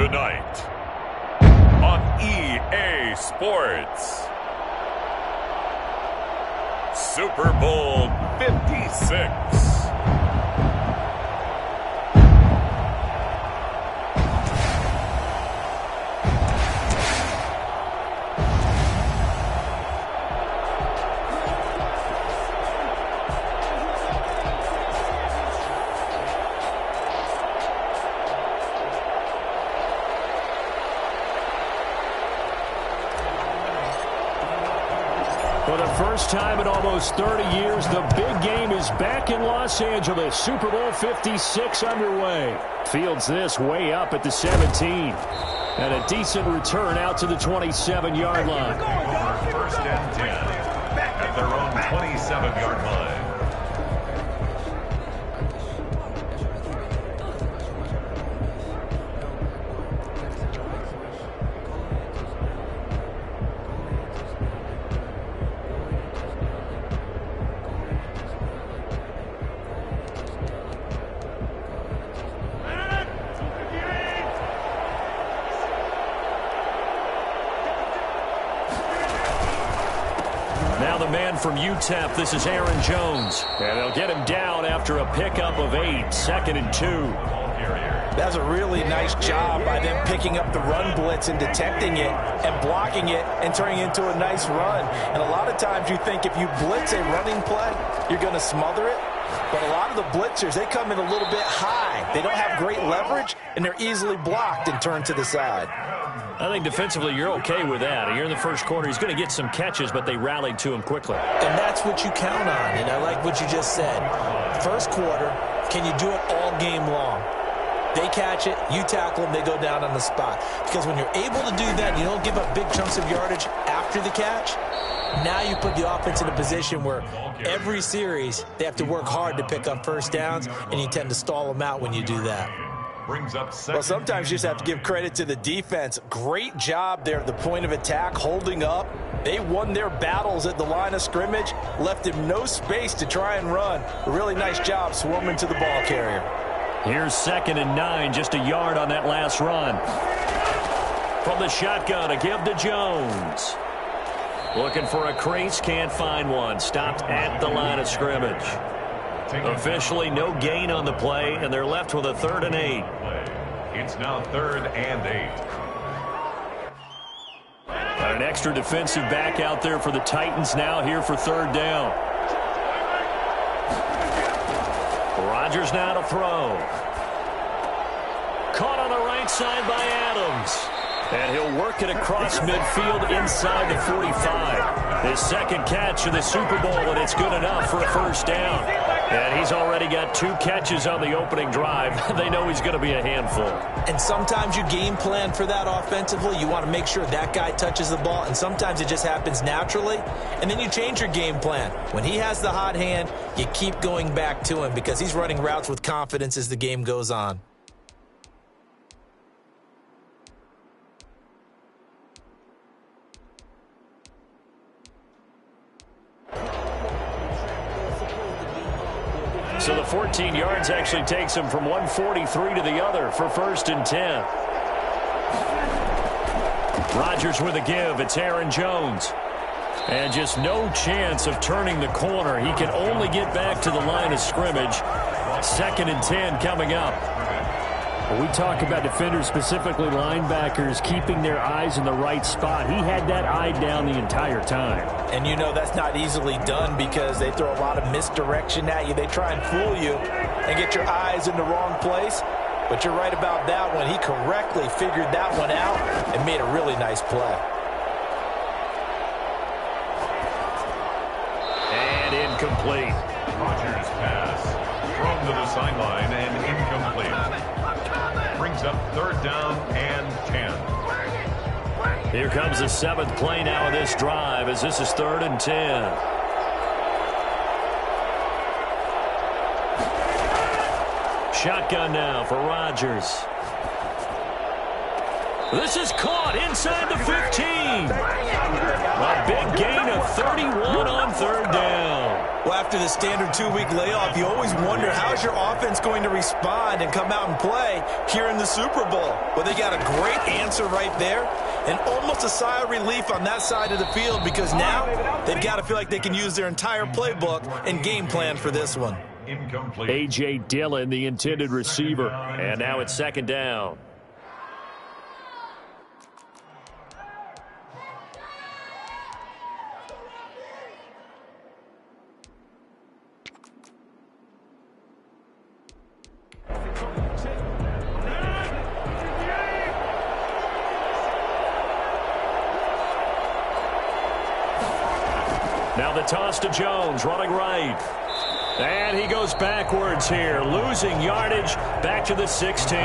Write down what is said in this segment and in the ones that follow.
tonight on EA Sports. Super Bowl 56. For the first time in almost 30 years, the big game is back in Los Angeles. Super Bowl 56 underway. Fields this way up at the 17. And a decent return out to the 27-yard line. First and 10 at their own 27-yard line. Now the man from UTEP, this is Aaron Jones. And they'll get him down after a pickup of 8, 2nd and 2. That's a really nice job by them picking up the run blitz and detecting it and blocking it and turning it into a nice run. And a lot of times you think if you blitz a running play, you're going to smother it. But a lot of the blitzers, they come in a little bit high. They don't have great leverage, and they're easily blocked and turned to the side. I think defensively you're okay with that. Here in the first quarter, he's going to get some catches, but they rallied to him quickly. And that's what you count on, and I like what you just said. First quarter, can you do it all game long? They catch it, you tackle them, they go down on the spot. Because when you're able to do that, you don't give up big chunks of yardage after the catch. Now you put the offense in a position where every series they have to work hard to pick up first downs, and you tend to stall them out when you do that. Well, sometimes you just have to give credit to the defense. Great job there at the point of attack, holding up. They won their battles at the line of scrimmage, left him no space to try and run. A really nice job swarming to the ball carrier. Here's 2nd and 9, just a yard on that last run. From the shotgun, a give to Jones. Looking for a crease, can't find one. Stopped at the line of scrimmage. Officially no gain on the play, and they're left with a 3rd and 8. It's now 3rd and 8. Got an extra defensive back out there for the Titans now here for 3rd down. Rodgers now to throw. Caught on the right side by Adams. And he'll work it across midfield inside the 45. His 2nd catch of the Super Bowl, and it's good enough for a 1st down. And he's already got 2 catches on the opening drive. They know he's going to be a handful. And sometimes you game plan for that offensively. You want to make sure that guy touches the ball, and sometimes it just happens naturally. And then you change your game plan. When he has the hot hand, you keep going back to him because he's running routes with confidence as the game goes on. So the 14 yards actually takes him from 143 to the other for 1st and 10. Rodgers with a give. It's Aaron Jones. And just no chance of turning the corner. He can only get back to the line of scrimmage. 2nd and 10 coming up. When we talk about defenders, specifically linebackers, keeping their eyes in the right spot, he had that eye down the entire time. And you know that's not easily done because they throw a lot of misdirection at you. They try and fool you and get your eyes in the wrong place. But you're right about that one. He correctly figured that one out and made a really nice play. And incomplete. Rodgers pass thrown to the sideline and incomplete. Brings up 3rd down and 10. Here comes the 7th play now of this drive as this is 3rd and 10. Shotgun now for Rodgers. This is caught inside the 15. A big gain of 31 on third down. Well, after the standard 2-week layoff, you always wonder how's your offense going to respond and come out and play here in the Super Bowl. Well, they got a great answer right there and almost a sigh of relief on that side of the field because now they've got to feel like they can use their entire playbook and game plan for this one. Incomplete. A.J. Dillon, the intended receiver. And now it's second down. Now the toss to Jones, running right. And he goes backwards here, losing yardage back to the 16.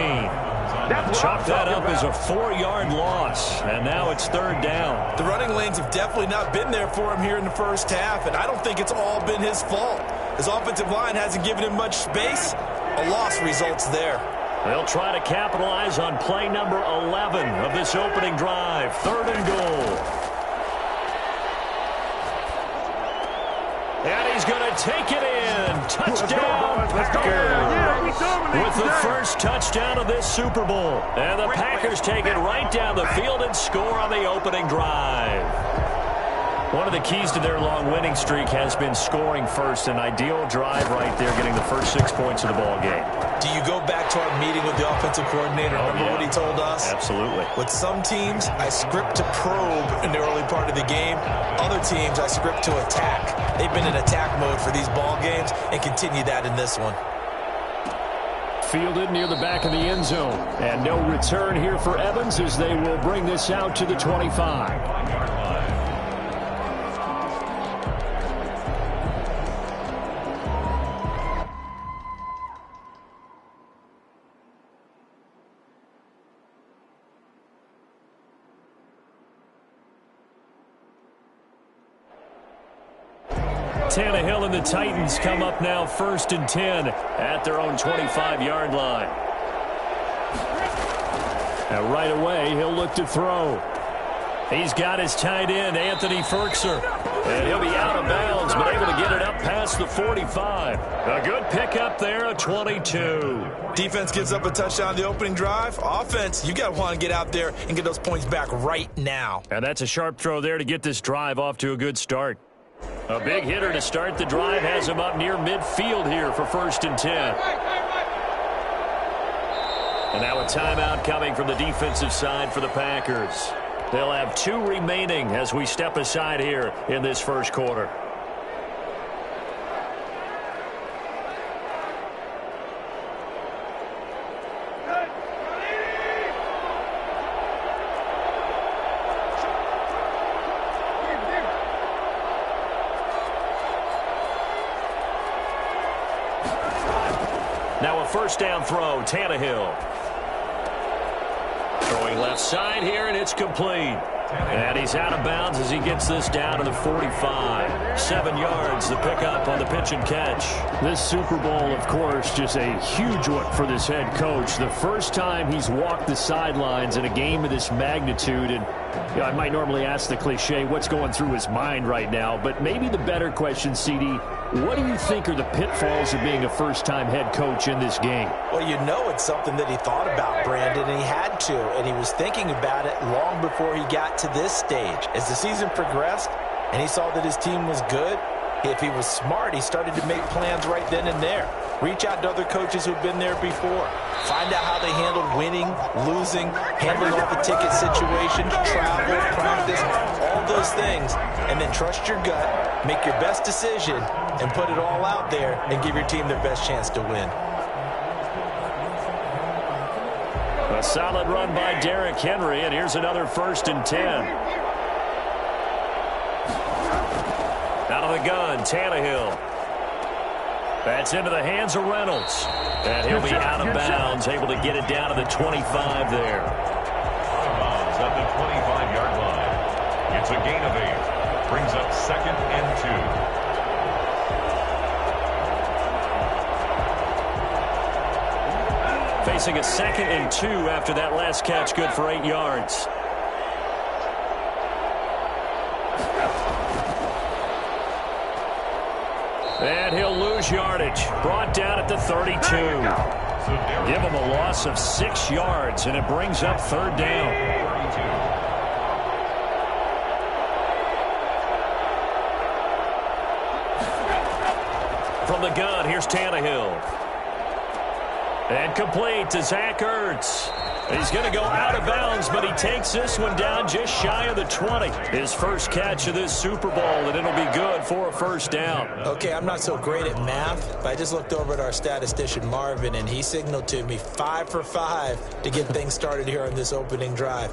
Chalk that up as a 4-yard loss, and now it's third down. The running lanes have definitely not been there for him here in the first half, and I don't think it's all been his fault. His offensive line hasn't given him much space. A loss results there. They'll try to capitalize on play number 11 of this opening drive. Third and goal. And he's going to take it in. Touchdown, Packers. With the first touchdown of this Super Bowl. And the Packers take it right down the field and score on the opening drive. One of the keys to their long winning streak has been scoring first. An ideal drive right there, getting the first 6 points of the ball game. Do you go back to our meeting with the offensive coordinator? Remember what he told us? Absolutely. With some teams, I script to probe in the early part of the game. Other teams, I script to attack. They've been in attack mode for these ball games and continue that in this one. Fielded near the back of the end zone. And no return here for Evans as they will bring this out to the 25. Tannehill and the Titans come up now 1st and 10 at their own 25-yard line. Now right away, he'll look to throw. He's got his tight end, Anthony Ferkser. And he'll be out of bounds, but able to get it up past the 45. A good pickup there, a 22. Defense gives up a touchdown the opening drive. Offense, you got to want to get out there and get those points back right now. And that's a sharp throw there to get this drive off to a good start. A big hitter to start the drive has him up near midfield here for 1st and 10. And now a timeout coming from the defensive side for the Packers. They'll have 2 remaining as we step aside here in this first quarter. Now a first down throw, Tannehill. Throwing left side here, and it's complete. And he's out of bounds as he gets this down to the 45. 7 yards, the pickup on the pitch and catch. This Super Bowl, of course, just a huge one for this head coach. The first time he's walked the sidelines in a game of this magnitude. And you know, I might normally ask the cliche, what's going through his mind right now? But maybe the better question, CD, what do you think are the pitfalls of being a first-time head coach in this game? Well, you know it's something that he thought about, Brandon, and he had to. And he was thinking about it long before he got to this stage. As the season progressed and he saw that his team was good, if he was smart, he started to make plans right then and there. Reach out to other coaches who've been there before. Find out how they handled winning, losing, handling all the ticket situations, travel, practice, all those things. And then trust your gut, make your best decision, and put it all out there and give your team their best chance to win. A solid run by Derrick Henry, and here's another 1st and 10. Out of the gun, Tannehill. That's into the hands of Reynolds. And he'll be out of bounds, able to get it down to the 25 there. Out of bounds at the 25-yard line. It's a gain of 8. Brings up 2nd and 2. Facing a 2nd and 2 after that last catch, good for 8 yards. And he'll lose yardage. Brought down at the 32. Give him a loss of 6 yards, and it brings up 3rd down. From the gun, here's Tannehill. And complete to Zach Ertz. He's going to go out of bounds, but he takes this one down just shy of the 20. His first catch of this Super Bowl, and it'll be good for a 1st down. Okay, I'm not so great at math, but I just looked over at our statistician, Marvin, and he signaled to me 5 for 5 to get things started here on this opening drive.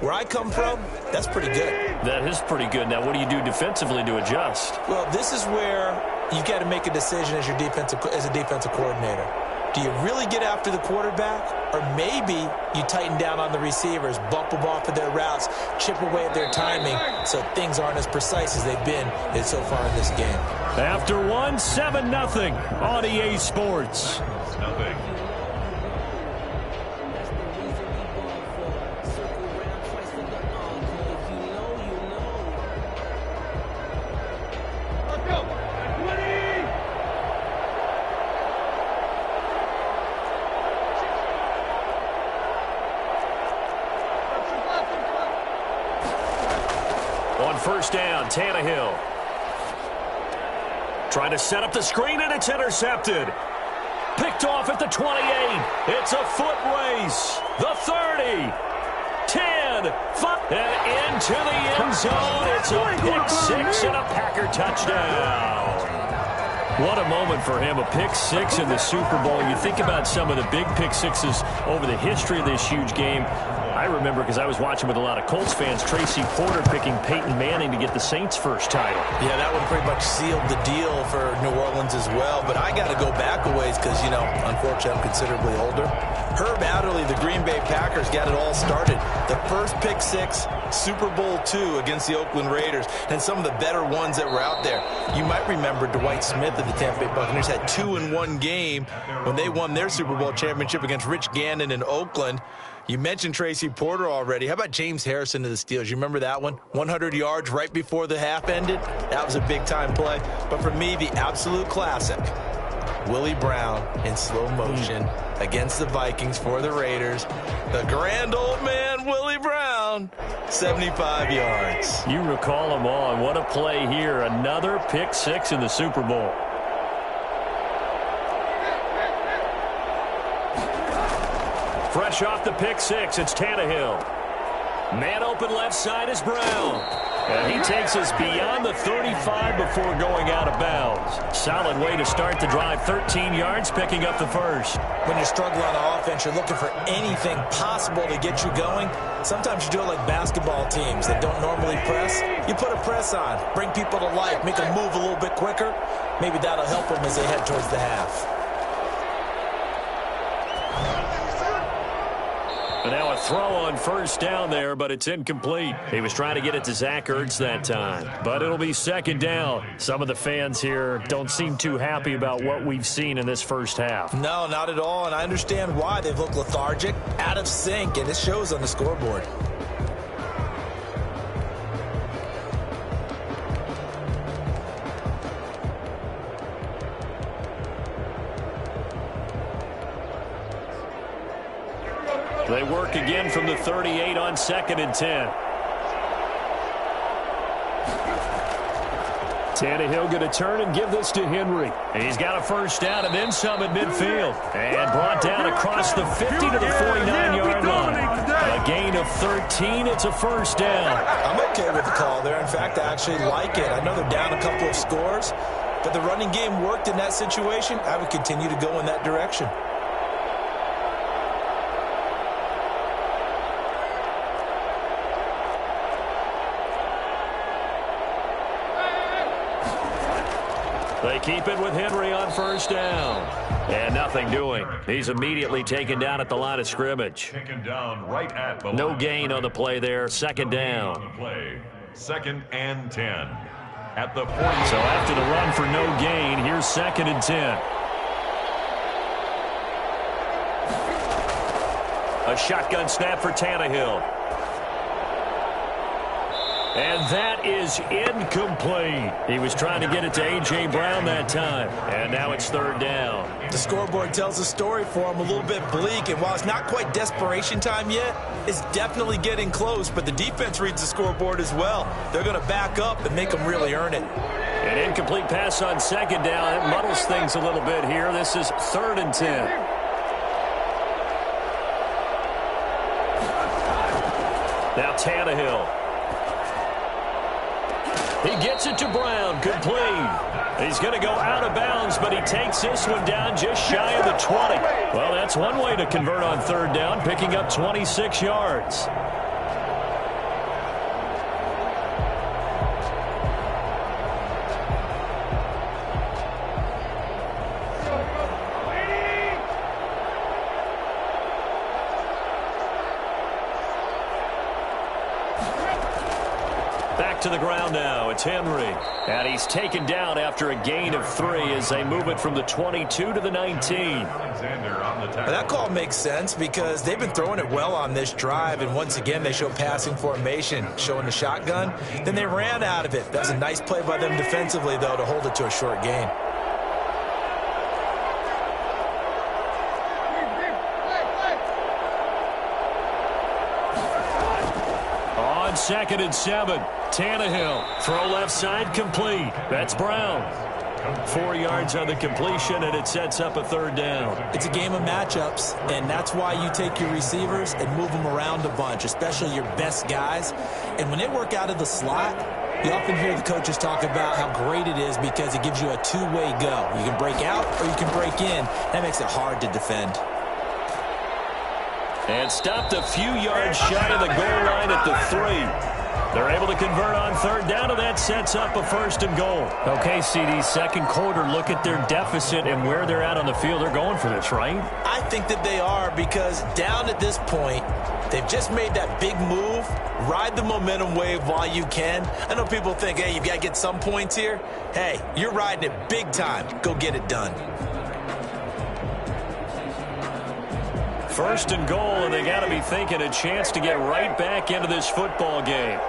Where I come from, that's pretty good. That is pretty good. Now, what do you do defensively to adjust? Well, this is where you've got to make a decision as a defensive coordinator. Do you really get after the quarterback? Or maybe you tighten down on the receivers, bump them off of their routes, chip away at their timing so things aren't as precise as they've been so far in this game. After 7-0 on EA Sports. On 1st down, Tannehill. Trying to set up the screen, and it's intercepted. Picked off at the 28. It's a foot race. The 30. 10. 5. And into the end zone. It's a pick 6 and a Packer touchdown. What a moment for him. A pick 6 in the Super Bowl. You think about some of the big pick 6s over the history of this huge game. I remember, because I was watching with a lot of Colts fans, Tracy Porter picking Peyton Manning to get the Saints' first title. Yeah, that one pretty much sealed the deal for New Orleans as well. But I got to go back a ways because, you know, unfortunately, I'm considerably older. Herb Adderley, the Green Bay Packers, got it all started. The first pick 6, Super Bowl II against the Oakland Raiders, and some of the better ones that were out there. You might remember Dwight Smith of the Tampa Bay Buccaneers had 2 in one game when they won their Super Bowl championship against Rich Gannon in Oakland. You mentioned Tracy Porter already. How about James Harrison of the Steelers? You remember that one? 100 yards right before the half ended? That was a big-time play. But for me, the absolute classic, Willie Brown in slow motion against the Vikings for the Raiders. The grand old man, Willie Brown, 75 yards. You recall them all, and what a play here. Another pick 6 in the Super Bowl. Fresh off the pick 6, it's Tannehill. Man open left side is Brown. And he takes us beyond the 35 before going out of bounds. Solid way to start the drive. 13 yards, picking up the first. When you're struggling on offense, you're looking for anything possible to get you going. Sometimes you do it like basketball teams that don't normally press. You put a press on, bring people to life, make them move a little bit quicker. Maybe that'll help them as they head towards the half. And now a throw on 1st down there, but it's incomplete. He was trying to get it to Zach Ertz that time, but it'll be 2nd down. Some of the fans here don't seem too happy about what we've seen in this first half. No, not at all, and I understand why. They've looked lethargic, out of sync, and it shows on the scoreboard. They work again from the 38 on 2nd and 10. Tannehill going to turn and give this to Henry. And he's got a 1st down and then some at midfield. And brought down across the 50 to the 49-yard line. A gain of 13. It's a 1st down. I'm okay with the call there. In fact, I actually like it. I know they're down a couple of scores, but the running game worked in that situation. I would continue to go in that direction. They keep it with Henry on 1st down. And nothing doing. He's immediately taken down at the line of scrimmage. Taken down right at the No line. gain on the play there. 2nd down. On the play. 2nd and 10. At the 40. So after the run for no gain, here's 2nd and 10. A shotgun snap for Tannehill. And that is incomplete. He was trying to get it to A.J. Brown that time. And now it's third down. The scoreboard tells a story for him, a little bit bleak. And while it's not quite desperation time yet, it's definitely getting close. But the defense reads the scoreboard as well. They're going to back up and make them really earn it. An incomplete pass on second down. It muddles things a little bit here. This is 3rd and 10. Now Tannehill. He gets it to Brown, complete. He's going to go out of bounds, but he takes this one down just shy of the 20. Well, that's one way to convert on third down, picking up 26 yards. Back to the ground now. It's Henry. And he's taken down after a gain of 3 as they move it from the 22 to the 19. That call makes sense because they've been throwing it well on this drive, and once again they show passing formation, showing the shotgun. Then they ran out of it. That was a nice play by them defensively, though, to hold it to a short gain. On 2nd and 7, Tannehill. Throw left side, complete. That's Brown. 4 yards on the completion, and it sets up a third down. It's a game of matchups, and that's why you take your receivers and move them around a bunch, especially your best guys. And when they work out of the slot, you often hear the coaches talk about how great it is because it gives you a two-way go. You can break out or you can break in. That makes it hard to defend. And stopped a few yards shy of the goal line at the 3. They're able to convert on third down, and that sets up a 1st and goal. Okay, CD, second quarter, look at their deficit and where they're at on the field. They're going for this, right? I think that they are because down at this point, they've just made that big move. Ride the momentum wave while you can. I know people think, hey, you've got to get some points here. Hey, you're riding it big time. Go get it done. 1st and goal, and they got to be thinking a chance to get right back into this football game.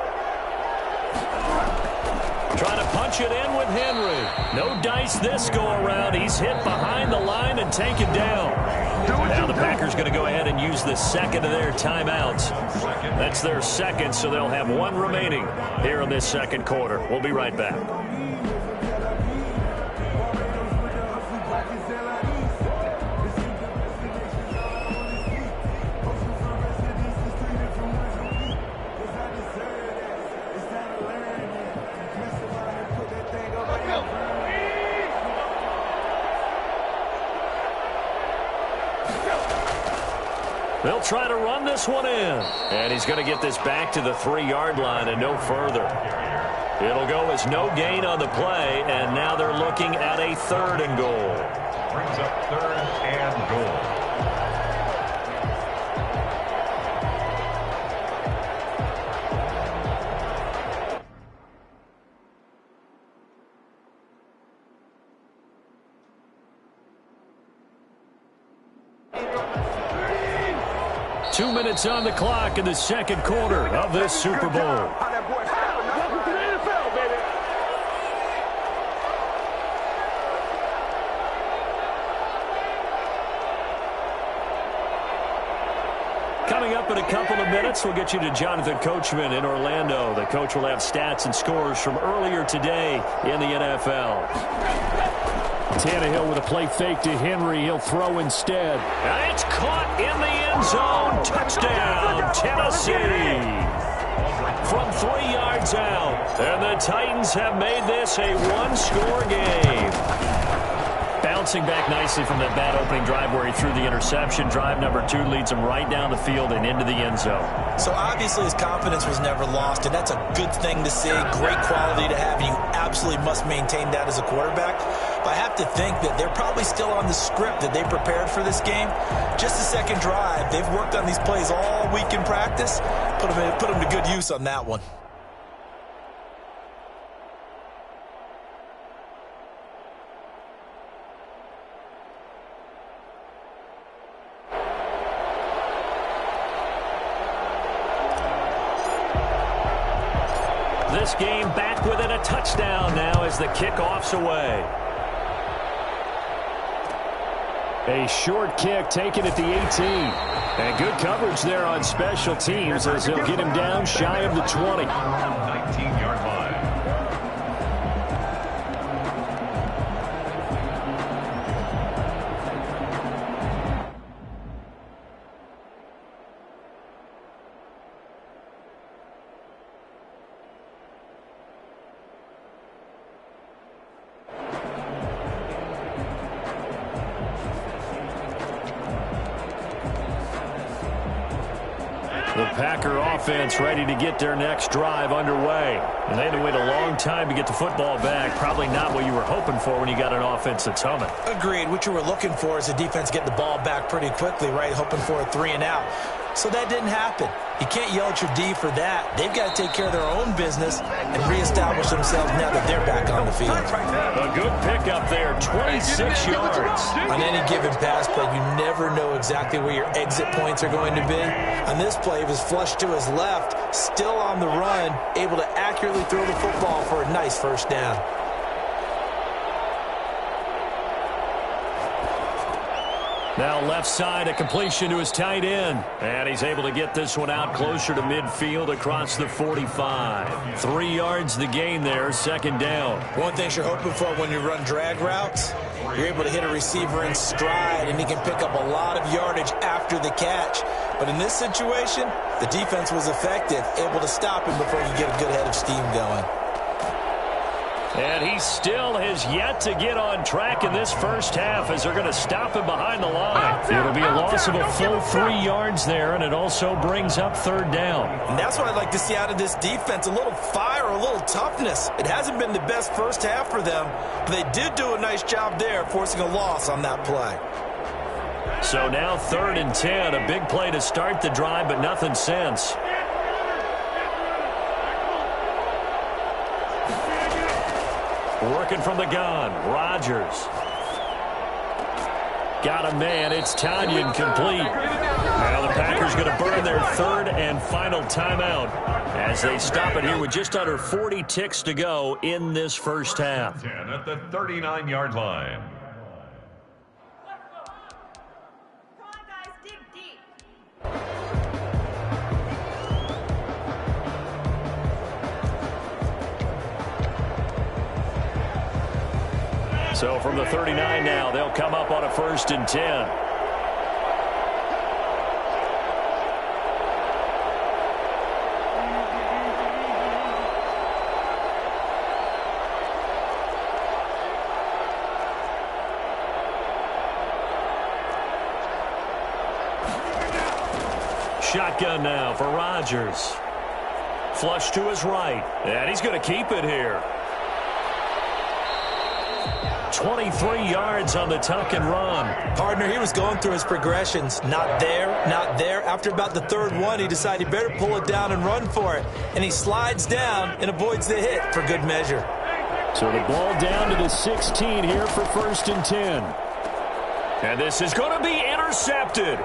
Trying to punch it in with Henry. No dice this go-around. He's hit behind the line and taken down. Now the Packers going to go ahead and use the second of their timeouts. That's their second, so they'll have one remaining here in this second quarter. We'll be right back. They'll try to run this one in. And he's going to get this back to the 3-yard line and no further. It'll go as no gain on the play, and now they're looking at a 3rd and goal. Brings up 3rd and goal. 2 minutes on the clock in the second quarter of this Super Bowl. Coming up in a couple of minutes, we'll get you to Jonathan Coachman in Orlando. The coach will have stats and scores from earlier today in the NFL. Tannehill with a play fake to Henry. He'll throw instead. And it's caught in the end zone. Touchdown, Tennessee. From 3 yards out. And the Titans have made this a one-score game. Bouncing back nicely from that bad opening drive where he threw the interception. Drive number 2 leads him right down the field and into the end zone. So obviously his confidence was never lost, and that's a good thing to see. Great quality to have, and you absolutely must maintain that as a quarterback. But I have to think that they're probably still on the script that they prepared for this game. Just the second drive. They've worked on these plays all week in practice. Put them to good use on that one. this game back within a touchdown now as the kickoff's away. A short kick taken at the 18. And good coverage there on special teams as he'll get him down shy of the 20. 19-yard line. The Packer offense ready to get their next drive underway. And they had to wait a long time to get the football back. Probably not what you were hoping for when you got an offense that's humming. Agreed. What you were looking for is the defense getting the ball back pretty quickly, right? Hoping for a 3 and out. So that didn't happen. You can't yell at your D for that. They've got to take care of their own business and reestablish themselves now that they're back on the field. A good pickup there, 26 yards. On any given pass play, you never know exactly where your exit points are going to be. On this play, it was flushed to his left, still on the run, able to accurately throw the football for a nice first down. Now left side, a completion to his tight end. And he's able to get this one out closer to midfield across the 45. 3 yards the gain there, second down. One thing you're hoping for when you run drag routes, you're able to hit a receiver in stride, and he can pick up a lot of yardage after the catch. But in this situation, the defense was effective, able to stop him before you get a good head of steam going. And he still has yet to get on track in this first half as they're going to stop him behind the line. It'll be a loss of a full 3 yards there, and it also brings up third down. And that's what I'd like to see out of this defense, a little fire, a little toughness. It hasn't been the best first half for them, but they did do a nice job there, forcing a loss on that play. So now 3rd and 10, a big play to start the drive, but nothing since. Working from the gun, Rodgers. Got a man, it's Tanyan complete. Now the Packers going to burn their 3rd and final timeout as they stop it here with just under 40 ticks to go in this first half. 10 at the 39-yard line. So from the 39 now, they'll come up on a 1st and 10. Shotgun now for Rodgers. Flush to his right, and he's going to keep it here. 23 yards on the tuck and run. Partner, he was going through his progressions. Not there, not there. After about the 3rd one, he decided he better pull it down and run for it. And he slides down and avoids the hit for good measure. So the ball down to the 16 here for 1st and 10. And this is going to be intercepted.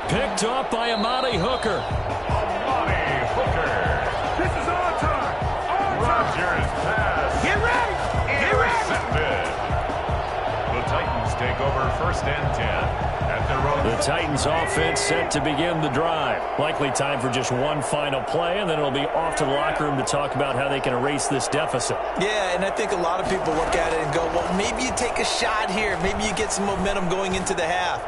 Picked up by Amani Hooker. Amani Hooker. This is our time. Rodgers pass. Get ready. Intercepted. The Titans take over 1st and 10 at their own. The Titans offense set to begin the drive. Likely time for just one final play, and then it'll be off to the locker room to talk about how they can erase this deficit. Yeah, and I think a lot of people look at it and go, well, maybe you take a shot here. Maybe you get some momentum going into the half.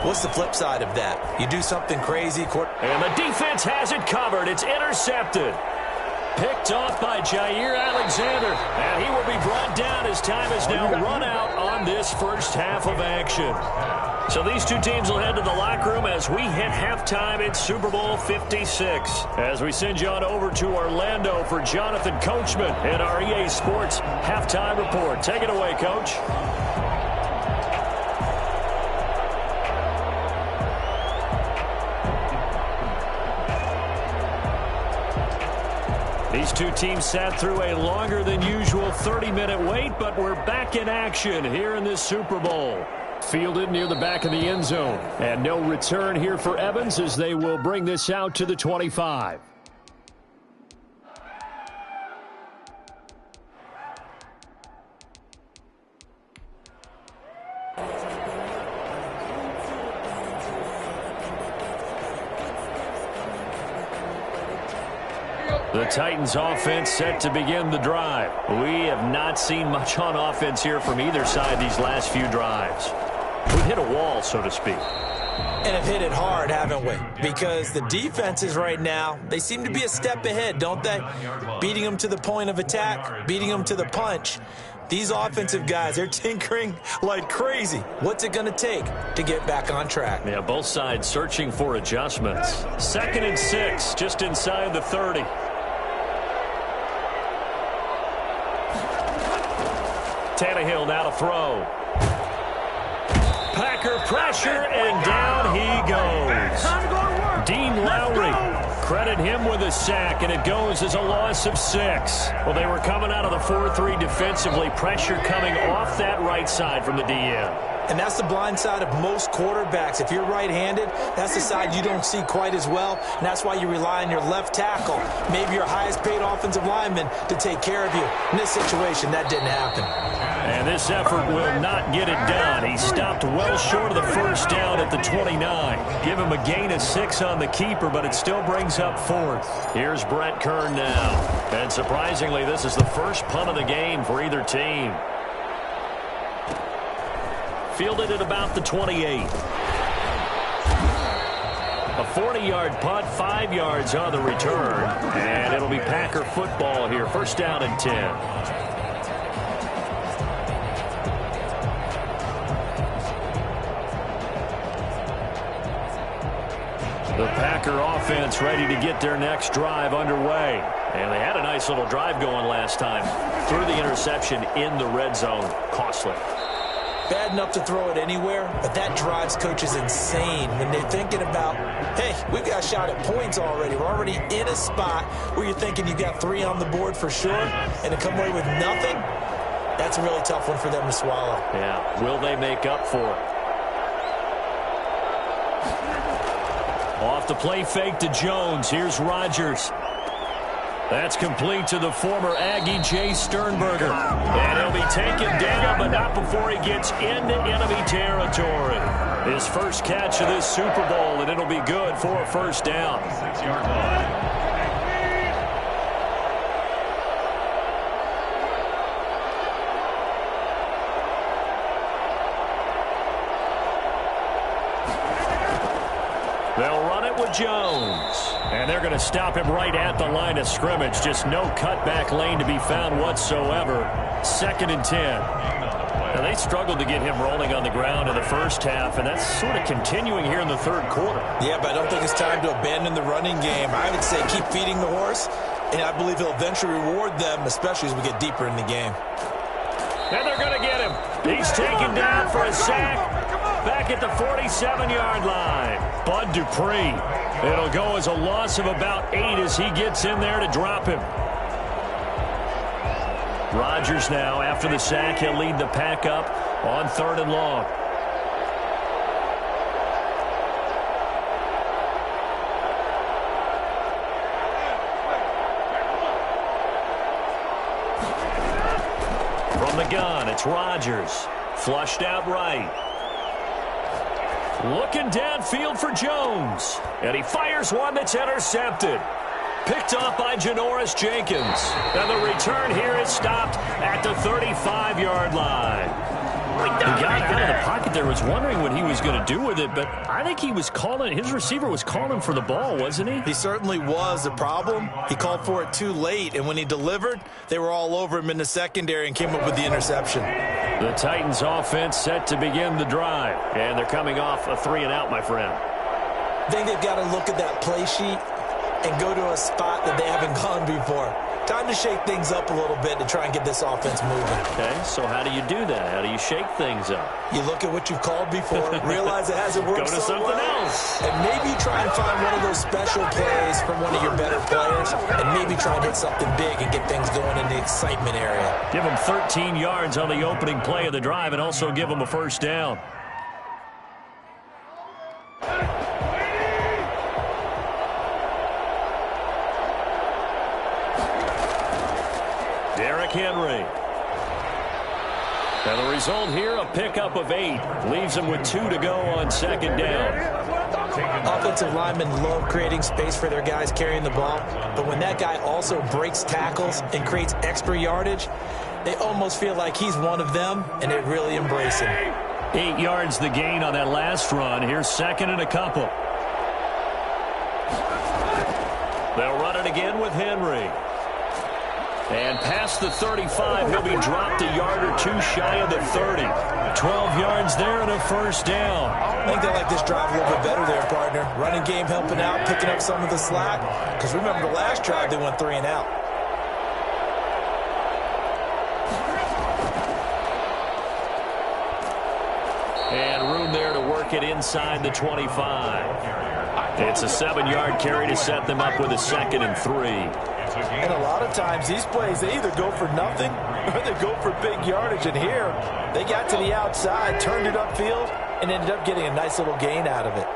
What's the flip side of that? You do something crazy. And the defense has it covered. It's intercepted. Picked off by Jair Alexander. And he will be brought down as time is now run out on this first half of action. So these two teams will head to the locker room as we hit halftime in Super Bowl 56. As we send you on over to Orlando for Jonathan Coachman in our EA Sports Halftime Report. Take it away, Coach. These two teams sat through a longer than usual 30-minute wait, but we're back in action here in this Super Bowl. Fielded near the back of the end zone. And no return here for Evans as they will bring this out to the 25. The Titans offense set to begin the drive. We have not seen much on offense here from either side these last few drives. We've hit a wall, so to speak. And have hit it hard, haven't we? Because the defenses right now, they seem to be a step ahead, don't they? Beating them to the point of attack, beating them to the punch. These offensive guys, they're tinkering like crazy. What's it going to take to get back on track? Yeah, both sides searching for adjustments. 2nd and 6, just inside the 30. Tannehill now to throw. Packer pressure, and down he goes. Dean Lowry, credit him with a sack, and it goes as a loss of 6. Well, they were coming out of the 4-3 defensively. Pressure coming off that right side from the DN. And that's the blind side of most quarterbacks. If you're right-handed, that's the side you don't see quite as well, and that's why you rely on your left tackle, maybe your highest-paid offensive lineman, to take care of you. In this situation, that didn't happen. And this effort will not get it done. He stopped well short of the first down at the 29. Give him a gain of 6 on the keeper, but it still brings up 4th. Here's Brett Kern now. And surprisingly, this is the first punt of the game for either team. Fielded at about the 28. A 40-yard punt, 5 yards on the return. And it'll be Packer football here. First down and 10. The Packer offense ready to get their next drive underway. And they had a nice little drive going last time. Threw the interception in the red zone. Costly. Bad enough to throw it anywhere, but that drives coaches insane when they're thinking about, hey, we've got a shot at points already. We're already in a spot where you're thinking you've got 3 on the board for sure, and to come away with nothing, that's a really tough one for them to swallow. Yeah, will they make up for it? Off the play fake to Jones. Here's Rodgers. That's complete to the former Aggie, Jay Sternberger. And he'll be taken down, but not before he gets into enemy territory. His first catch of this Super Bowl, and it'll be good for a first down. 6-yard line. They'll run it with Jones. And they're going to stop him right at the line of scrimmage. Just no cutback lane to be found whatsoever. 2nd and 10. Now, they struggled to get him rolling on the ground in the first half, and that's sort of continuing here in the third quarter. Yeah, but I don't think it's time to abandon the running game. I would say keep feeding the horse, and I believe he'll eventually reward them, especially as we get deeper in the game. And they're going to get him. He's taken down for a sack. Back at the 47-yard line. Bud Dupree. It'll go as a loss of about 8 as he gets in there to drop him. Rodgers now, after the sack, he'll lead the pack up on 3rd and long. From the gun, it's Rodgers. Flushed out right. Looking downfield for Jones. And he fires one that's intercepted. Picked off by Janoris Jenkins. And the return here is stopped at the 35-yard line. He got out of the pocket there, was wondering what he was going to do with it, but I think he was calling, his receiver was calling for the ball, wasn't he? He certainly was. The problem, he called for it too late, and when he delivered, they were all over him in the secondary and came up with the interception. The Titans offense set to begin the drive, and they're coming off a 3-and-out, my friend. I think they've got to look at that play sheet and go to a spot that they haven't gone before. Time to shake things up a little bit to try and get this offense moving. Okay, so how do you do that? How do you shake things up? You look at what you've called before, realize it hasn't worked Go to so something well, else. and maybe try and find one of those special plays from one of your better players, and maybe try and hit something big and get things going in the excitement area. Give them 13 yards on the opening play of the drive and also give them a first down. Derrick Henry. And the result here, a pickup of 8. Leaves him with 2 to go on 2nd down. Offensive offensive linemen love creating space for their guys carrying the ball, but when that guy also breaks tackles and creates extra yardage, they almost feel like he's one of them, and they really embrace him. 8 yards the gain on that last run. Here's second and a couple. They'll run it again with Henry. And past the 35, he'll be dropped a yard or two shy of the 30. 12 yards there and a first down. I think they like this drive a little bit better there, partner. Running game helping out, picking up some of the slack. Because remember the last drive, they went 3 and out. And room there to work it inside the 25. It's a 7-yard carry to set them up with a 2nd and 3. And a lot of times, these plays, they either go for nothing or they go for big yardage. And here, they got to the outside, turned it upfield, and ended up getting a nice little gain out of it.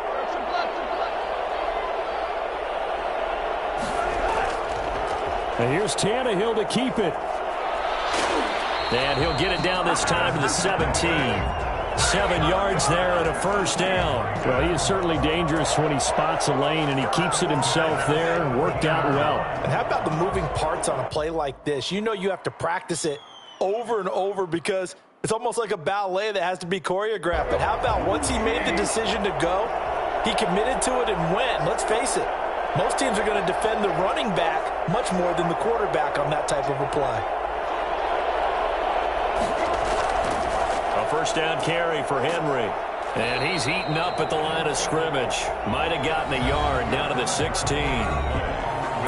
And here's Tannehill to keep it. And he'll get it down this time to the 17. 7 yards there and a first down. Well, he is certainly dangerous when he spots a lane, and he keeps it himself there. Worked out well. And how about the moving parts on a play like this? You know you have to practice it over and over because it's almost like a ballet that has to be choreographed. But how about once he made the decision to go, he committed to it and went. Let's face it, most teams are going to defend the running back much more than the quarterback on that type of a play. First down carry for Henry. And he's heating up at the line of scrimmage. Might have gotten a yard down to the 16.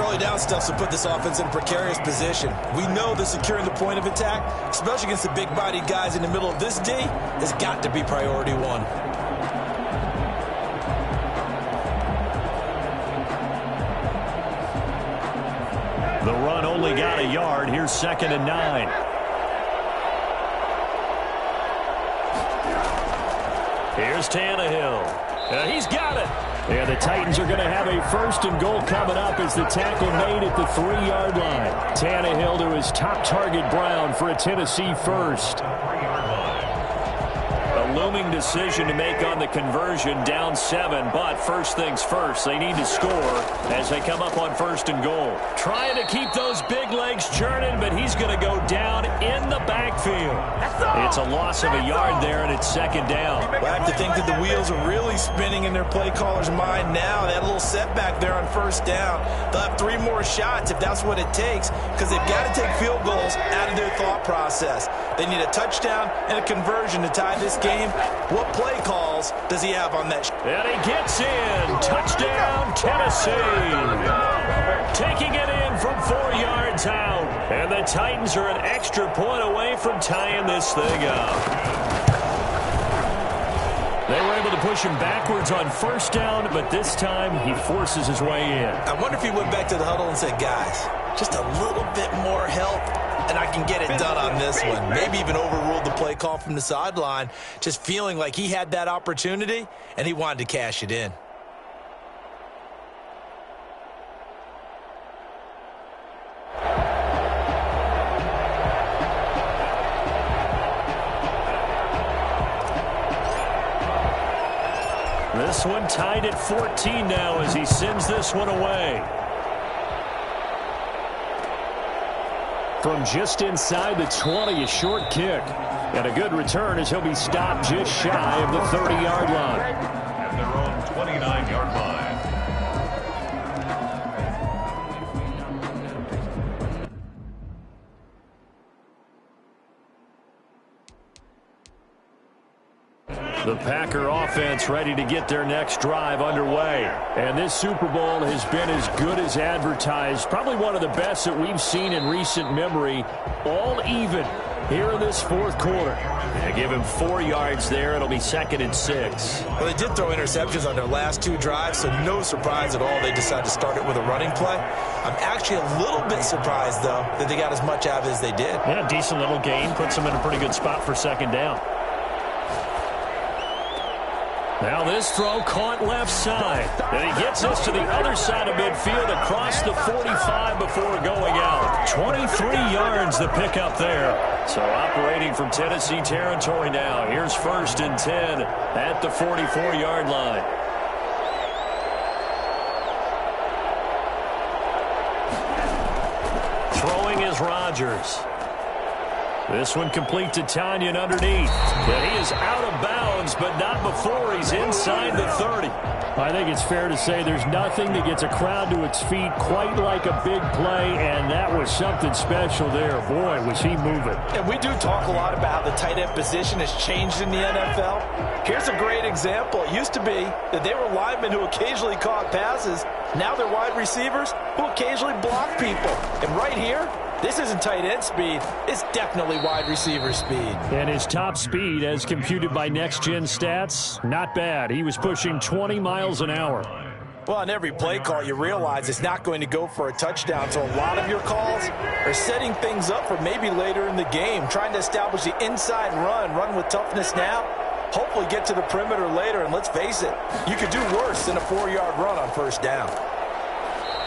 Early down stuff to put this offense in a precarious position. We know that securing the point of attack, especially against the big-bodied guys in the middle of this D, has got to be priority one. The run only got a yard. Here's 2nd and 9. Here's Tannehill. He's got it. Yeah, the Titans are going to have a 1st and goal coming up as the tackle made at the 3-yard line. Tannehill to his top target, Brown, for a Tennessee first. A looming decision to make on the conversion, down 7, but first things first, they need to score as they come up on 1st and goal. Trying to keep those big legs churning, but he's going to go down in the backfield. It's a loss of a yard there, and it's 2nd down. Well, I have to think that the wheels are really spinning in their play caller's mind now. They had a little setback there on 1st down. They'll have 3 more shots if that's what it takes, because they've got to take field goals out of their thought process. They need a touchdown and a conversion to tie this game. What play calls does he have on that? And he gets in. Touchdown, Tennessee. Taking it in from 4 yards out. And the Titans are an extra point away from tying this thing up. They were able to push him backwards on 1st down, but this time he forces his way in. I wonder if he went back to the huddle and said, guys, just a little bit more help, and I can get it done on this one. Maybe even overruled the play call from the sideline, just feeling like he had that opportunity, and he wanted to cash it in. This one tied at 14 now as he sends this one away. From just inside the 20, a short kick. And a good return as he'll be stopped just shy of the 30-yard line. At their own 29-yard line. The Packer offense ready to get their next drive underway. And this Super Bowl has been as good as advertised. Probably one of the best that we've seen in recent memory. All even here in this 4th quarter. They give him 4 yards there. It'll be 2nd and 6. Well, they did throw interceptions on their last 2 drives, so no surprise at all they decided to start it with a running play. I'm actually a little bit surprised, though, that they got as much out of it as they did. Yeah, decent little gain. Puts them in a pretty good spot for 2nd down. Now this throw caught left side. And he gets us to the other side of midfield across the 45 before going out. 23 yards the pickup there. So operating from Tennessee territory now. Here's 1st and 10 at the 44-yard line. Rodgers. This one complete to Tanyan underneath. And he is out of bounds, but not before he's inside the 30. I think it's fair to say there's nothing that gets a crowd to its feet quite like a big play, and that was something special there. Boy, was he moving. And we do talk a lot about how the tight end position has changed in the NFL. Here's a great example. It used to be that they were linemen who occasionally caught passes. Now they're wide receivers who occasionally block people. And right here, this isn't tight end speed. It's definitely wide receiver speed. And his top speed, as computed by Next Gen Stats, not bad. He was pushing 20 miles an hour. Well, on every play call, you realize it's not going to go for a touchdown. So a lot of your calls are setting things up for maybe later in the game, trying to establish the inside run with toughness now, hopefully get to the perimeter later. And let's face it, you could do worse than a 4-yard run on first down.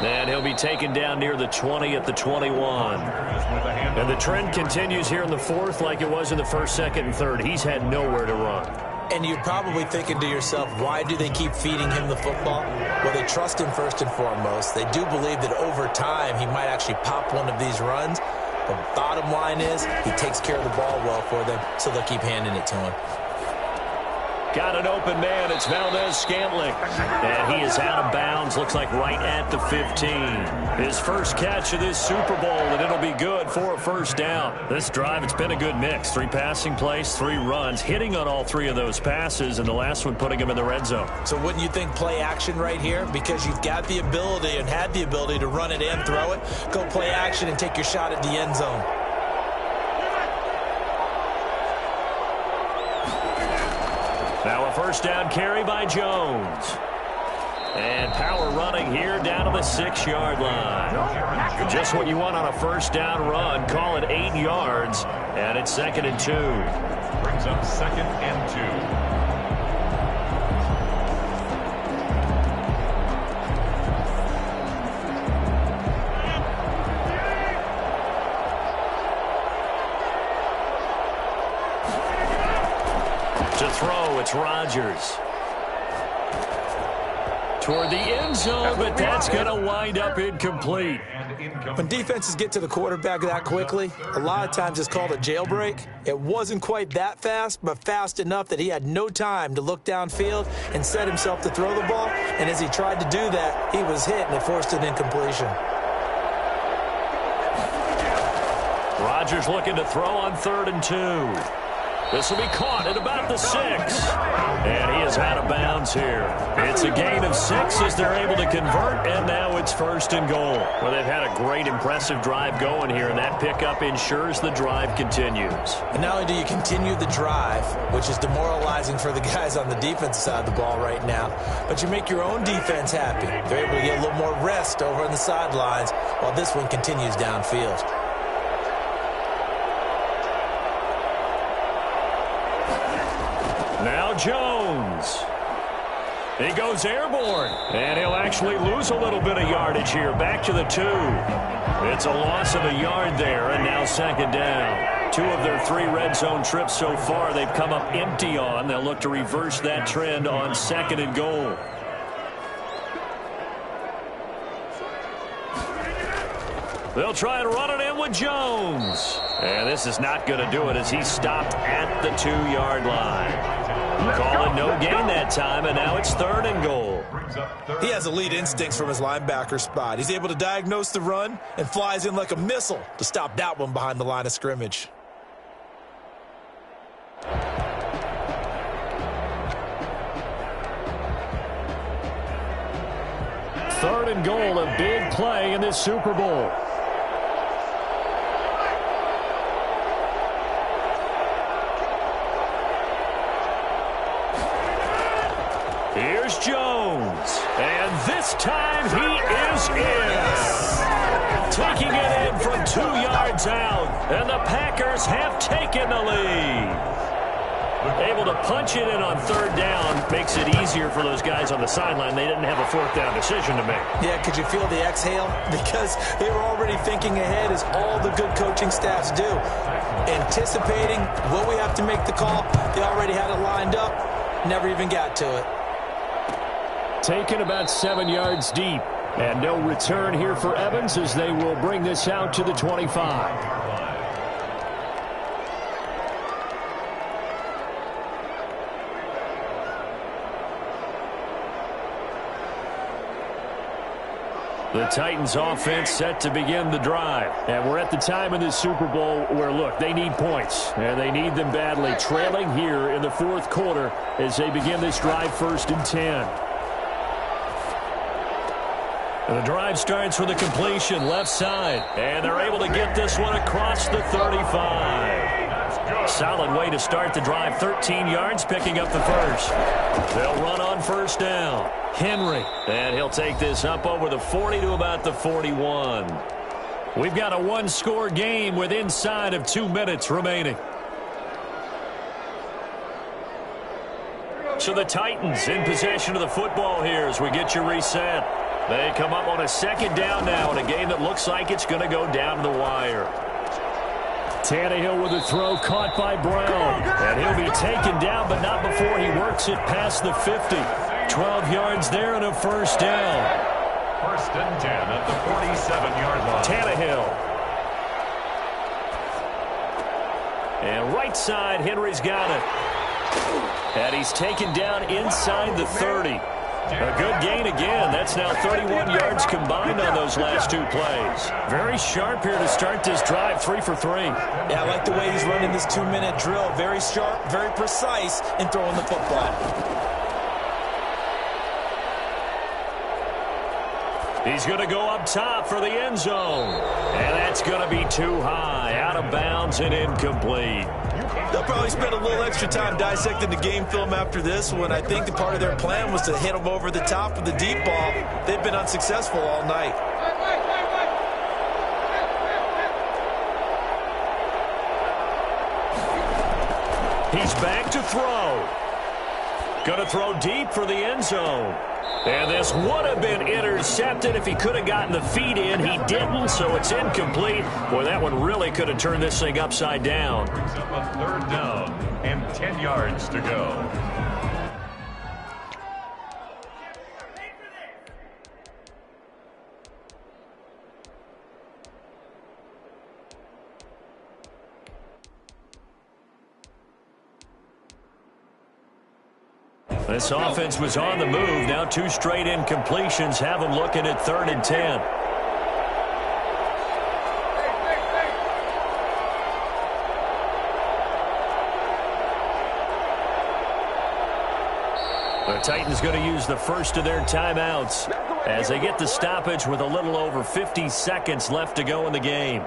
And he'll be taken down near the 20 at the 21. And the trend continues here in the fourth like it was in the first, second, and third. He's had nowhere to run. And you're probably thinking to yourself, why do they keep feeding him the football? Well, they trust him first and foremost. They do believe that over time he might actually pop one of these runs. But bottom line is he takes care of the ball well for them, so they'll keep handing it to him. Got an open man. It's Valdez-Scantling. And he is out of bounds. Looks like right at the 15. His first catch of this Super Bowl, and it'll be good for a first down. This drive, it's been a good mix. 3 passing plays, 3 runs, hitting on all 3 of those passes, and the last one putting him in the red zone. So wouldn't you think play action right here? Because you've got the ability and had the ability to run it and throw it. Go play action and take your shot at the end zone. Now a first down carry by Jones. And power running here down to the 6-yard line. Just what you want on a first down run. Call it 8 yards. And it's 2nd and 2. Brings up 2nd and 2. To throw, it's Rodgers. Toward the end zone, but that's going to wind up incomplete. When defenses get to the quarterback that quickly, a lot of times it's called a jailbreak. It wasn't quite that fast, but fast enough that he had no time to look downfield and set himself to throw the ball. And as he tried to do that, he was hit, and it forced an incompletion. Rodgers looking to throw on 3rd and 2. This will be caught at about the 6. And he is out of bounds here. It's a gain of 6 as they're able to convert, and now it's 1st and goal. Well, they've had a great, impressive drive going here, and that pickup ensures the drive continues. And not only do you continue the drive, which is demoralizing for the guys on the defensive side of the ball right now, but you make your own defense happy. They're able to get a little more rest over on the sidelines while this one continues downfield. Now Jones. He goes airborne. And he'll actually lose a little bit of yardage here. Back to the 2. It's a loss of a yard there, and now 2nd down. 2 of their 3 red zone trips so far they've come up empty on. They'll look to reverse that trend on 2nd and goal. They'll try and run it in with Jones. And this is not going to do it as he stopped at the 2-yard line. Call it no gain that time, and now it's 3rd and goal. He has elite instincts from his linebacker spot. He's able to diagnose the run and flies in like a missile to stop that one behind the line of scrimmage. Third and goal, a big play in this Super Bowl. Here's Jones, and this time he is in. Taking it in from 2 yards out, and the Packers have taken the lead. Able to punch it in on 3rd down makes it easier for those guys on the sideline. They didn't have a 4th down decision to make. Yeah, could you feel the exhale? Because they were already thinking ahead, as all the good coaching staffs do. Anticipating, will we have to make the call? They already had it lined up, never even got to it. Taken about 7 yards deep. And no return here for Evans as they will bring this out to the 25. The Titans offense set to begin the drive. And we're at the time in this Super Bowl where, look, they need points. And they need them badly. Trailing here in the fourth quarter as they begin this drive, 1st and 10. And the drive starts with a completion left side. And they're able to get this one across the 35. Solid way to start the drive. 13 yards, picking up the first. They'll run on 1st down. Henry. And he'll take this up over the 40 to about the 41. We've got a one-score game with inside of 2 minutes remaining. So the Titans in possession of the football here as we get you reset. They come up on a 2nd down now in a game that looks like it's going to go down to the wire. Tannehill with a throw caught by Brown. And he'll be taken down, but not before he works it past the 50. 12 yards there and a 1st down. 1st and 10 at the 47-yard line. Tannehill. And right side, Henry's got it. And he's taken down inside the 30. A good gain again. That's now 31 yards combined on those last 2 plays. Very sharp here to start this drive, 3 for 3. Yeah, I like the way he's running this 2-minute drill. Very sharp, very precise in throwing the football. He's going to go up top for the end zone. And that's going to be too high. Out of bounds and incomplete. They'll probably spend a little extra time dissecting the game film after this one. I think the part of their plan was to hit them over the top with the deep ball. They've been unsuccessful all night. He's back to throw. Going to throw deep for the end zone. And this would have been intercepted if he could have gotten the feet in. He didn't, so it's incomplete. Boy, that one really could have turned this thing upside down. Brings up a 3rd down and 10 yards to go. This offense was on the move. Now 2 straight incompletions have them looking at 3rd and 10. The Titans going to use the first of their timeouts as they get the stoppage with a little over 50 seconds left to go in the game.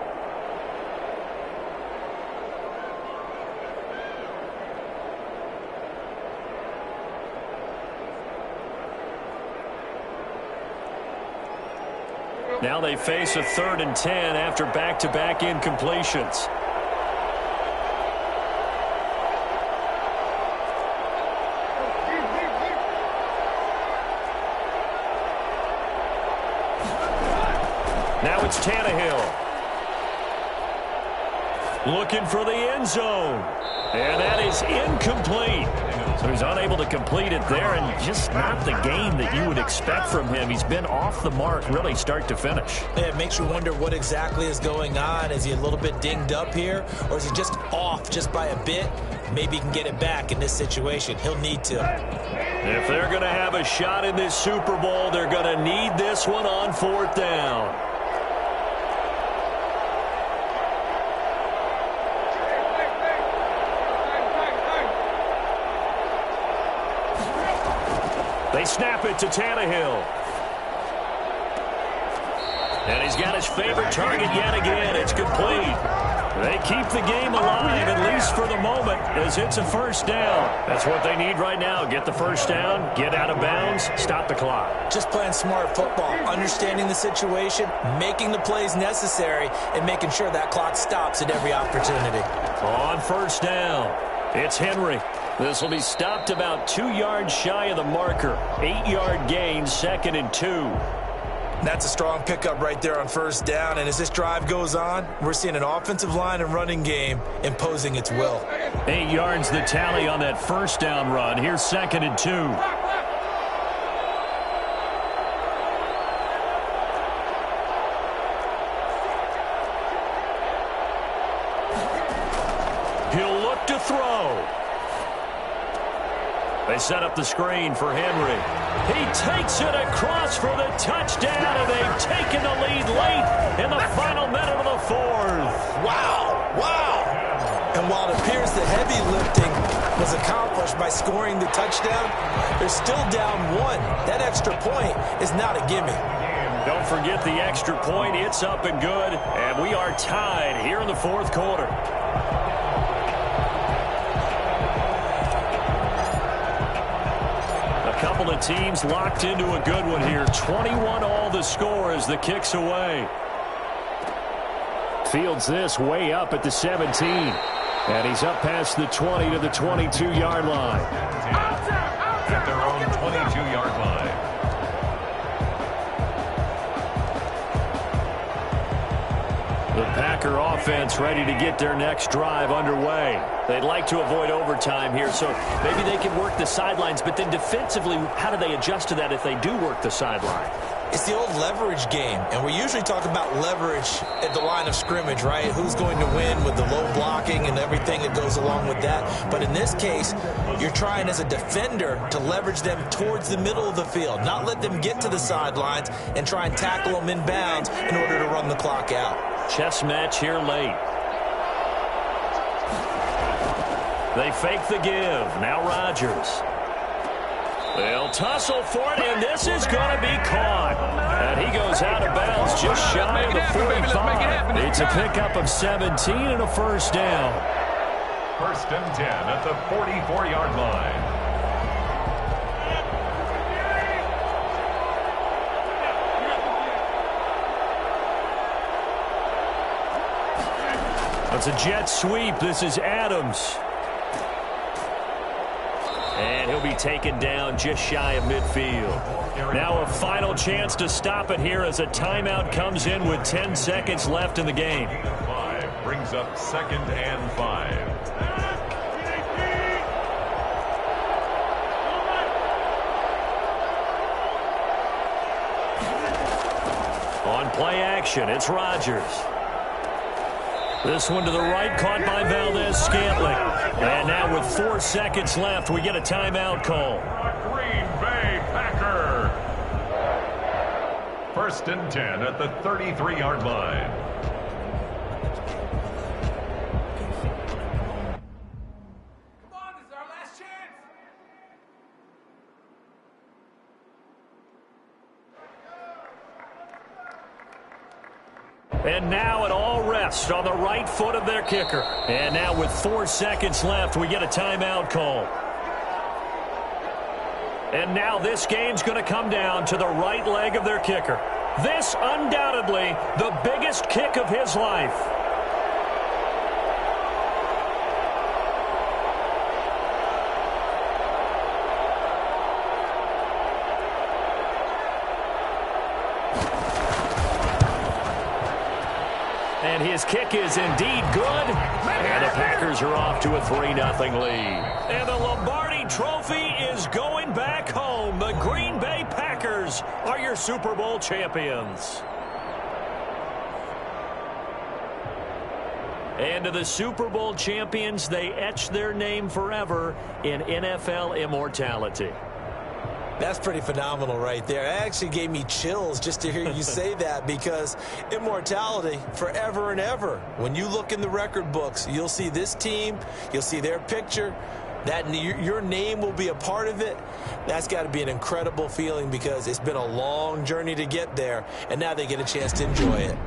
Now they face a 3rd and 10 after back-to-back incompletions. Now it's Tannehill. Looking for the end zone. And that is incomplete. So he's unable to complete it there, and just not the game that you would expect from him. He's been off the mark really start to finish. Yeah, it makes you wonder what exactly is going on. Is he a little bit dinged up here, or is he just off just by a bit? Maybe he can get it back in this situation. He'll need to. If they're going to have a shot in this Super Bowl, they're going to need this one on 4th down. They snap it to Tannehill. And he's got his favorite target yet again. It's complete. They keep the game alive, at least for the moment, as it's a 1st down. That's what they need right now. Get the 1st down, get out of bounds, stop the clock. Just playing smart football, understanding the situation, making the plays necessary, and making sure that clock stops at every opportunity. On 1st down, it's Henry. This will be stopped about 2 yards shy of the marker. 8-yard gain, 2nd and 2. That's a strong pickup right there on 1st down. And as this drive goes on, we're seeing an offensive line and running game imposing its will. 8 yards the tally on that 1st down run. Here's 2nd and 2. They set up the screen for Henry. He takes it across for the touchdown, and they've taken the lead late in the final minute of the fourth. Wow, wow. And while it appears the heavy lifting was accomplished by scoring the touchdown, they're still down one. That extra point is not a gimme. Don't forget the extra point. It's up and good, and we are tied here in the fourth quarter. A couple of teams locked into a good one here. 21 all the score as the kick's away. Fields this way up at the 17. And he's up past the 20 to the 22-yard line. At their own 22-yard line. The Packer offense ready to get their next drive underway. They'd like to avoid overtime here, so maybe they can work the sidelines, but then defensively, how do they adjust to that if they do work the sideline? It's the old leverage game, and we usually talk about leverage at the line of scrimmage, right? Who's going to win with the low blocking and everything that goes along with that. But in this case, you're trying as a defender to leverage them towards the middle of the field, not let them get to the sidelines and try and tackle them in bounds in order to run the clock out. Chess match here late. They fake the give. Now Rodgers. They'll tussle for it, and this is going to be caught. And he goes out of bounds just shy of the 45. It's a pickup of 17 and a first down. First and 10 at the 44-yard line. It's a jet sweep. This is Adams. And he'll be taken down just shy of midfield. Now a final chance to stop it here as a timeout comes in with 10 seconds left in the game. 5 brings up 2nd and 5. On play action, it's Rodgers. This one to the right, caught by Valdez-Scantling. And now with 4 seconds left, we get a timeout call. Green Bay Packer. First and 10 at the 33-yard line. Come on, this is our last chance. And now it all rests on the right foot of their kicker. And now with 4 seconds left, we get a timeout call. And now this game's going to come down to the right leg of their kicker. This undoubtedly the biggest kick of his life. And his kick is indeed good. And the Packers are off to a 3-0 lead. And the Lombardi Trophy is going back home. The Green Bay Packers are your Super Bowl champions. And to the Super Bowl champions, they etch their name forever in NFL immortality. That's pretty phenomenal right there. It actually gave me chills just to hear you say that, because immortality forever and ever. When you look in the record books, you'll see this team, you'll see their picture, that your name will be a part of it. That's got to be an incredible feeling, because it's been a long journey to get there, and now they get a chance to enjoy it.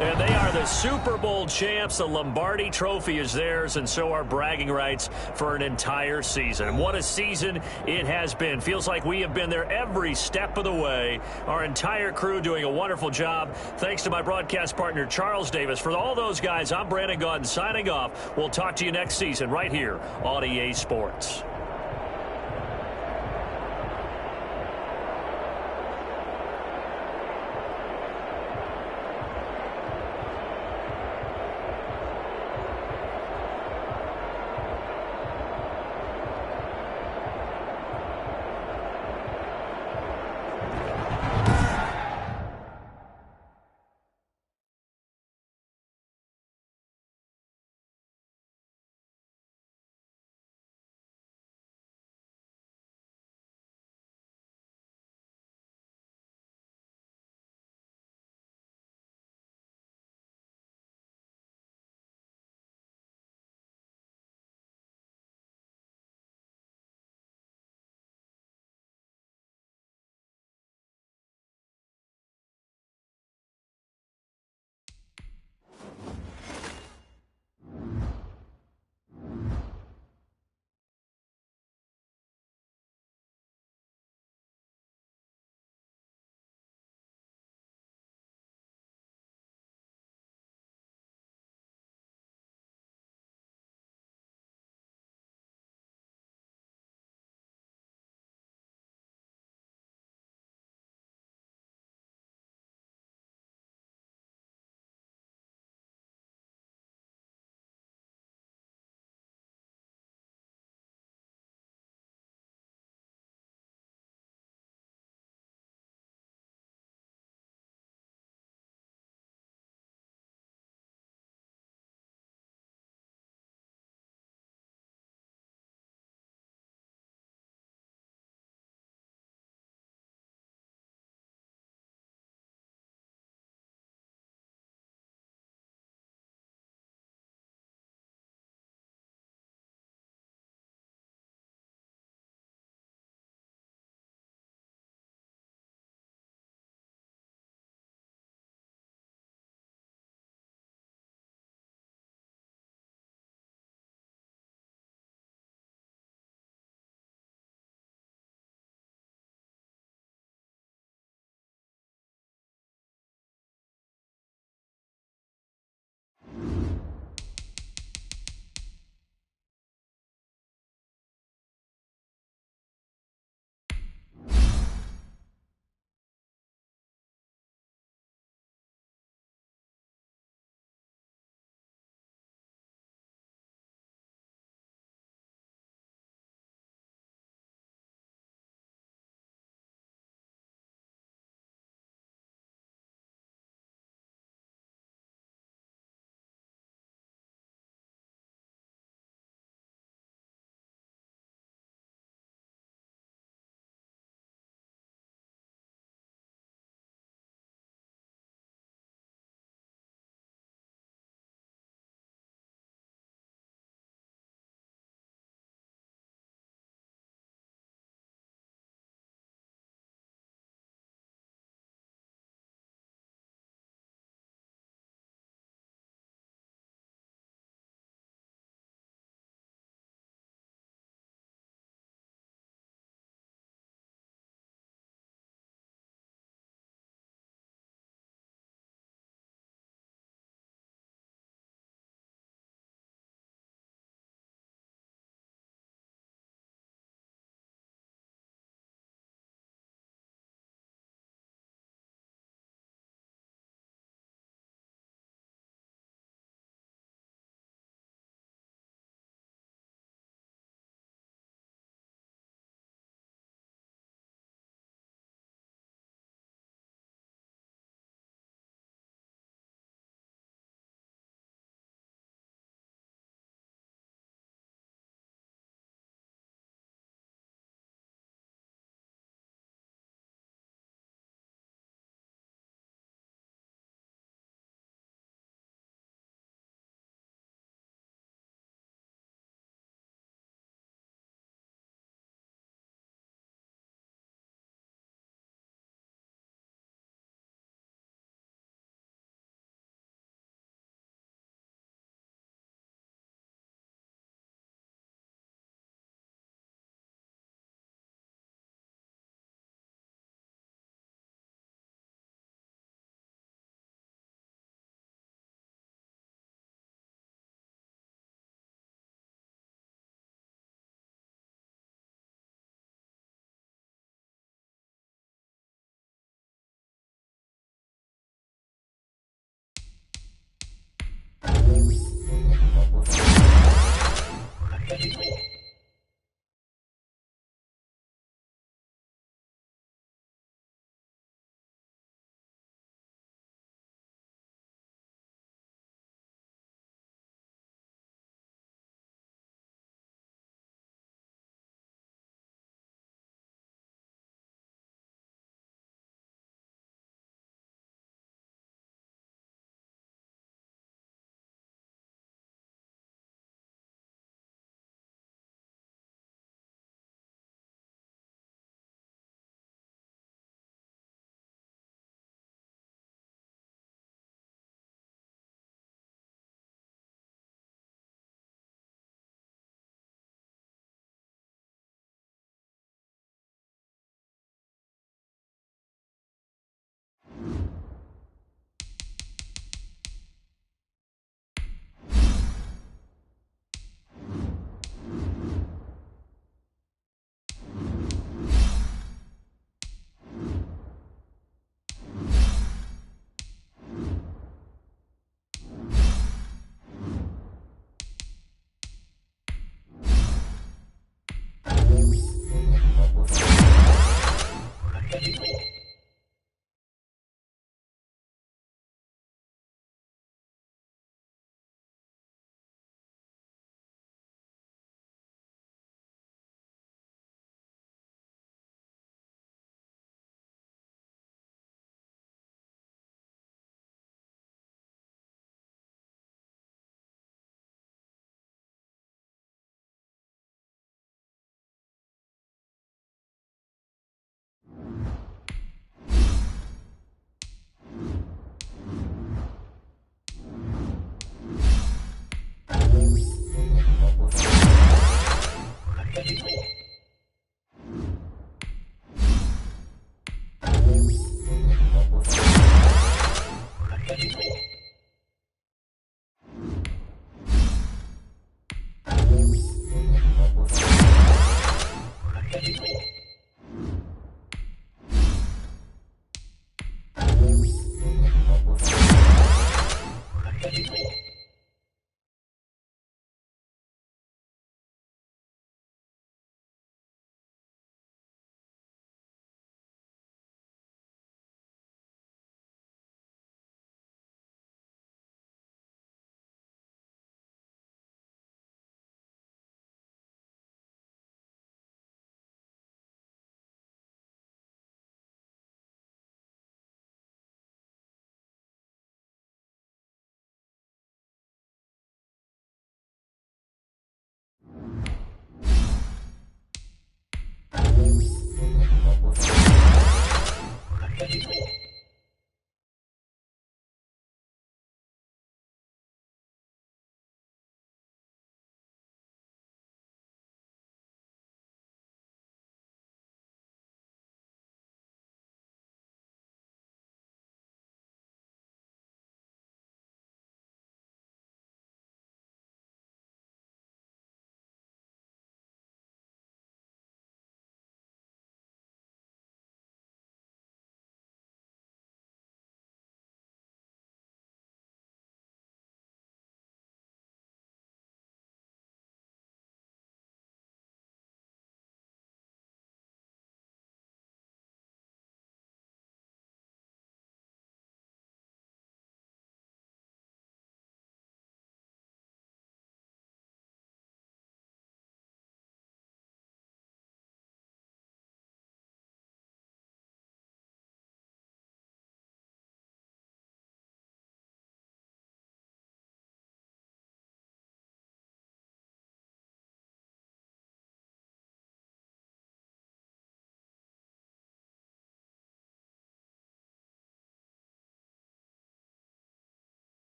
And they are the Super Bowl champs. The Lombardi Trophy is theirs, and so are bragging rights for an entire season. What a season it has been. Feels like we have been there every step of the way. Our entire crew doing a wonderful job. Thanks to my broadcast partner, Charles Davis. For all those guys, I'm Brandon Gaudin signing off. We'll talk to you next season right here on EA Sports.